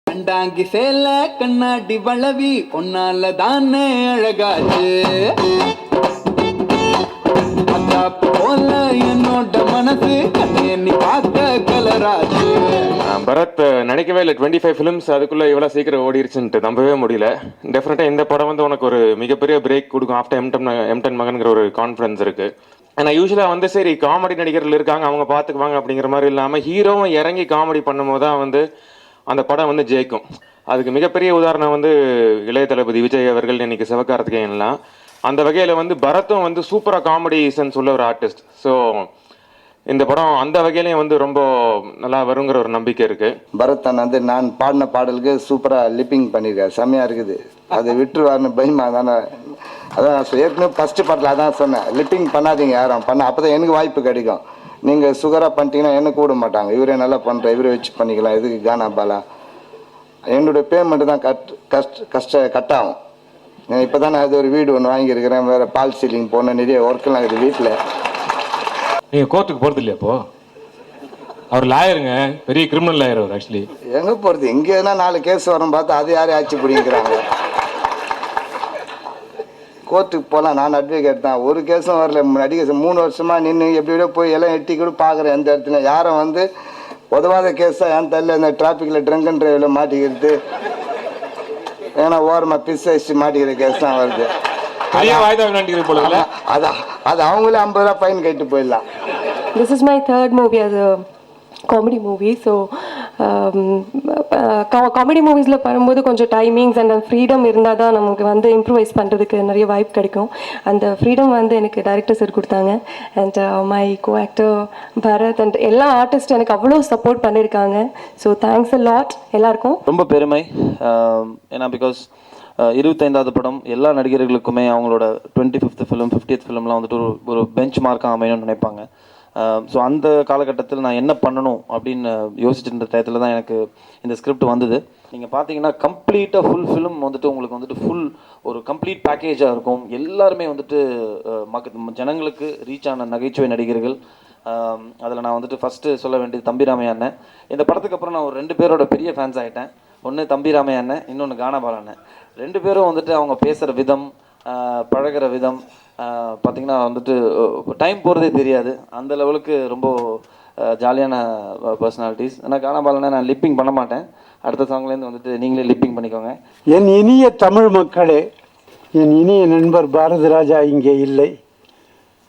கண்டாங்கி சேல கண்ணாடி வளவி ஒன்னால தானே அழகாச்சு போல என்னோட மனசு கண்ணி பார்க்க கலராச்சு. பரத் நினைக்கவே இல்லை 25 ஃபிலிம்ஸ் அதுக்குள்ளே இவ்வளோ சீக்கிரம் ஓடிடுச்சுன்ட்டு நம்பவே முடியல. டெஃபினட்டாக இந்த படம் வந்து உனக்கு ஒரு மிகப்பெரிய பிரேக் கொடுக்கும். ஆஃப்டர் எம்டன் மகன்கிற ஒரு கான்ஃபிடன்ஸ் இருக்குது. ஏன்னா யூஸ்வலாக வந்து சரி காமெடி நடிகர்கள் இருக்காங்க அவங்க பார்த்துக்குவாங்க அப்படிங்கிற மாதிரி இல்லாமல் ஹீரோவும் இறங்கி காமெடி பண்ணும்போது தான் வந்து அந்த படம் வந்து ஜெயிக்கும். அதுக்கு மிகப்பெரிய உதாரணம் வந்து இளைய தளபதி விஜய் அவர்கள், இன்னைக்கு சிவகார்த்திகேயன்லாம். அந்த வகையில் வந்து பரத்தும் வந்து சூப்பராக காமெடி சென்ஸ் உள்ள ஒரு ஆர்டிஸ்ட். ஸோ இந்த படம் அந்த வகையிலையும் வந்து ரொம்ப நல்லா வருங்கிற ஒரு நம்பிக்கை இருக்குது. பரத் அண்ணன் வந்து நான் பாடின பாடலுக்கு சூப்பராக லிப்பிங் பண்ணியிருக்காரு, செம்மையாக இருக்குது. அதை விட்டுருவாருன்னு பயமா தானே. அதான் ஏற்கனவே ஃபஸ்ட்டு பாட்டில் அதான் சொன்னேன், லிப்பிங் பண்ணாதீங்க யாரும் பண்ண, அப்போ தான் எனக்கு வாய்ப்பு கிடைக்கும். நீங்கள் சுகராக பண்ணிட்டீங்கன்னா என்ன கூட மாட்டாங்க, இவரே நல்லா பண்ணுற இவரே வச்சு பண்ணிக்கலாம், எதுக்கு கானா பாலா. என்னுடைய பேமெண்ட்டு தான் கட் ஆகும். இப்போ தான் நான் அது ஒரு வீடு ஒன்று வாங்கியிருக்கிறேன், வேறு பால் சீலிங் போன நிறைய ஒர்க்கெல்லாம் இருக்குது வீட்டில். நீங்கள் கோர்ட்டுக்கு போகிறது இல்லையா? அப்போ அவர் லாயருங்க, பெரிய கிரிமினல் லாயர் அவர். ஆக்சுவலி எங்கே போகிறது, இங்கே எதுனா 4 கேஸ் வரும் பார்த்தா அது யாரையும் ஆட்சி பிடிக்கிறாங்க. கோர்ட்டுக்கு போகலாம், நான் அட்வொகேட் தான், ஒரு கேஸும் வரல. நடிகை 3 வருஷமாக நின்று எப்படியோ போய் எல்லாம் எட்டி கூட பார்க்குறேன். எந்த இடத்துல யாரும் வந்து உதவாத கேஸ் தான் என் தள்ள இந்த டிராஃபிக்கில் ட்ரங்க் அண்ட் டிரைவில் மாட்டிக்கிறது, ஏன்னா ஓரமாக பிஸ் வச்சு மாட்டிக்கிற கேஸ் தான் வருது. அது அவங்களே 50 ரூபா ஃபைன் கட்டி போயிடலாம். This is my third movie as a comedy movie. So comedy மூவிஸில் பண்ணும்போது கொஞ்சம் டைமிங்ஸ் அண்ட் ஃப்ரீடம் இருந்தால் தான் நமக்கு வந்து இம்ப்ரூவைஸ் பண்ணுறதுக்கு நிறைய வாய்ப்பு கிடைக்கும். அந்த ஃப்ரீடம் வந்து எனக்கு டைரக்டர் சார் கொடுத்தாங்க. And my co actor Bharath and எல்லா ஆர்டிஸ்ட் எனக்கு அவ்வளோ சப்போர்ட் பண்ணியிருக்காங்க. ஸோ தேங்க்ஸ் அ லாட் எல்லாருக்கும். ரொம்ப பெருமை. ஏன்னா பிகாஸ் 25வது படம் எல்லா நடிகர்களுக்குமே அவங்களோட 25th ஃபிலிம் 50th ஃபிலிம்லாம் வந்துட்டு ஒரு பெஞ்ச் மார்க்காக அமையணும்னு நினைப்பாங்க. ஸோ அந்த காலகட்டத்தில் நான் என்ன பண்ணணும் அப்படின்னு யோசிச்சுருந்த டயத்தில் தான் எனக்கு இந்த ஸ்கிரிப்ட் வந்தது. நீங்கள் பார்த்தீங்கன்னா கம்ப்ளீட்டாக ஃபுல் ஃபிலிம் வந்துட்டு உங்களுக்கு வந்துட்டு ஃபுல் ஒரு கம்ப்ளீட் பேக்கேஜாக இருக்கும். எல்லாருமே வந்துட்டு ஜனங்களுக்கு ரீச் ஆன நகைச்சுவை நடிகர்கள். அதில் நான் வந்துட்டு ஃபஸ்ட்டு சொல்ல வேண்டியது தம்பிராமையா அண்ணன். இந்த படத்துக்கு அப்புறம் நான் ஒரு 2 பேரோட பெரிய ஃபேன்ஸ் ஆகிட்டேன். ஒன்று தம்பிராமையா அண்ணன், இன்னொன்று கானா பாலா அண்ணன். 2 பேரும் வந்துட்டு அவங்க பேசுகிற விதம், பழகிற விதம் பார்த்திங்கன்னா வந்துட்டு டைம் போகிறதே தெரியாது. அந்த லெவலுக்கு ரொம்ப ஜாலியான பர்சனாலிட்டிஸ். ஆனால் கானா பாலனை நான் லிப்பிங் பண்ண மாட்டேன். அடுத்த சாங்லேருந்து வந்துட்டு நீங்களே லிப்பிங் பண்ணிக்கோங்க. என் இனிய தமிழ் மக்களே, என் இனிய நண்பர் பாரதி ராஜா இங்கே இல்லை.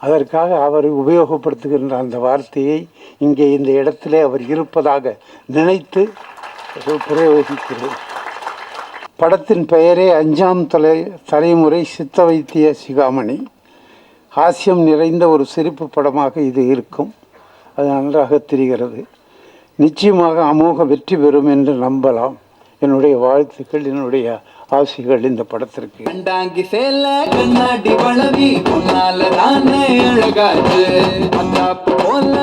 அதற்காக அவர் உபயோகப்படுத்துகின்ற அந்த வார்த்தையை இங்கே இந்த இடத்திலே அவர் இருப்பதாக நினைத்து பிரயோகிக்கிறேன். படத்தின் பெயரே 5ஆம் தலைமுறை சித்த வைத்திய சிகாமணி. ஹாஸ்யம் நிறைந்த ஒரு சிரிப்பு படமாக இது இருக்கும். அது நன்றாக தெரிகிறது. நிச்சயமாக அமோக வெற்றி பெறும் என்று நம்பலாம். என்னுடைய வாழ்த்துக்கள், என்னுடைய ஆசைகள் இந்த படத்திற்கு. கண்டாங்கி சேல கண்ணாடி வளவி ஒன்னால தானே அழகாச்சு போல